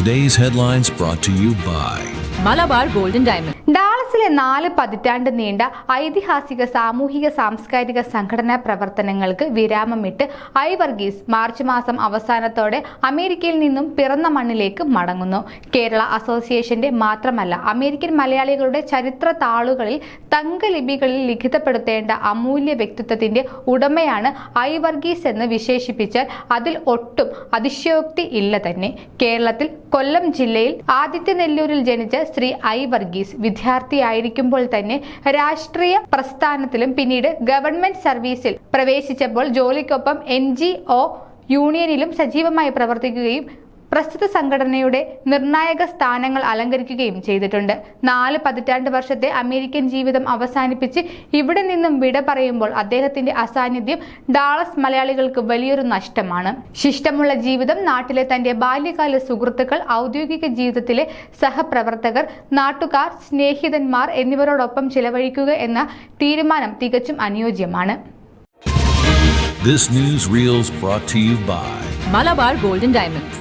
Today's headlines brought to you by Malabar golden diamond. ഡാളസിലെ 4 പതിറ്റാണ്ട് നീണ്ട ഐതിഹാസിക സാമൂഹിക സാംസ്കാരിക സംഘടനാ പ്രവർത്തനങ്ങൾക്ക് വിരാമമിട്ട് ഐ വർഗീസ് മാർച്ച് മാസം അവസാനത്തോടെ അമേരിക്കയിൽ നിന്നും പിറന്ന മണ്ണിലേക്ക് മടങ്ങുന്നു. കേരള അസോസിയേഷന്റെ മാത്രമല്ല, അമേരിക്കൻ മലയാളികളുടെ ചരിത്ര താളുകളിൽ തങ്കലിപികളിൽ ലിഖിതപ്പെടുത്തേണ്ട അമൂല്യ വ്യക്തിത്വത്തിന്റെ ഉടമയാണ് ഐ വർഗീസ് എന്ന് വിശേഷിപ്പിച്ചാൽ അതിൽ ഒട്ടും അതിശയോക്തി ഇല്ല തന്നെ. കേരളത്തിൽ കൊല്ലം ജില്ലയിൽ ആദിത്യനെല്ലൂരിൽ ജനിച്ച ശ്രീ ഐ വർഗീസ് വിദ്യാർത്ഥിയായിരിക്കുമ്പോൾ തന്നെ രാഷ്ട്രീയ പ്രസ്ഥാനത്തിലും പിന്നീട് ഗവൺമെന്റ് സർവീസിൽ പ്രവേശിച്ചപ്പോൾ ജോലിക്കൊപ്പം NGO യൂണിയനിലും സജീവമായി പ്രവർത്തിക്കുകയും പ്രസ്തുത സംഘടനയുടെ നിർണായക സ്ഥാനങ്ങൾ അലങ്കരിക്കുകയും ചെയ്തിട്ടുണ്ട്. 4 പതിറ്റാണ്ട് വർഷത്തെ അമേരിക്കൻ ജീവിതം അവസാനിപ്പിച്ച് ഇവിടെ നിന്നും വിട പറയുമ്പോൾ അദ്ദേഹത്തിന്റെ അസാന്നിധ്യം ഡാളസ് മലയാളികൾക്ക് വലിയൊരു നഷ്ടമാണ്. ശിഷ്ടമുള്ള ജീവിതം, നാട്ടിലെ തന്റെ ബാല്യകാല സുഹൃത്തുക്കൾ, ഔദ്യോഗിക ജീവിതത്തിലെ സഹപ്രവർത്തകർ, നാട്ടുകാർ, സ്നേഹിതന്മാർ എന്നിവരോടൊപ്പം ചിലവഴിക്കുക എന്ന തീരുമാനം തികച്ചും അനുയോജ്യമാണ്. This news reels brought to you by Malabar golden diamond.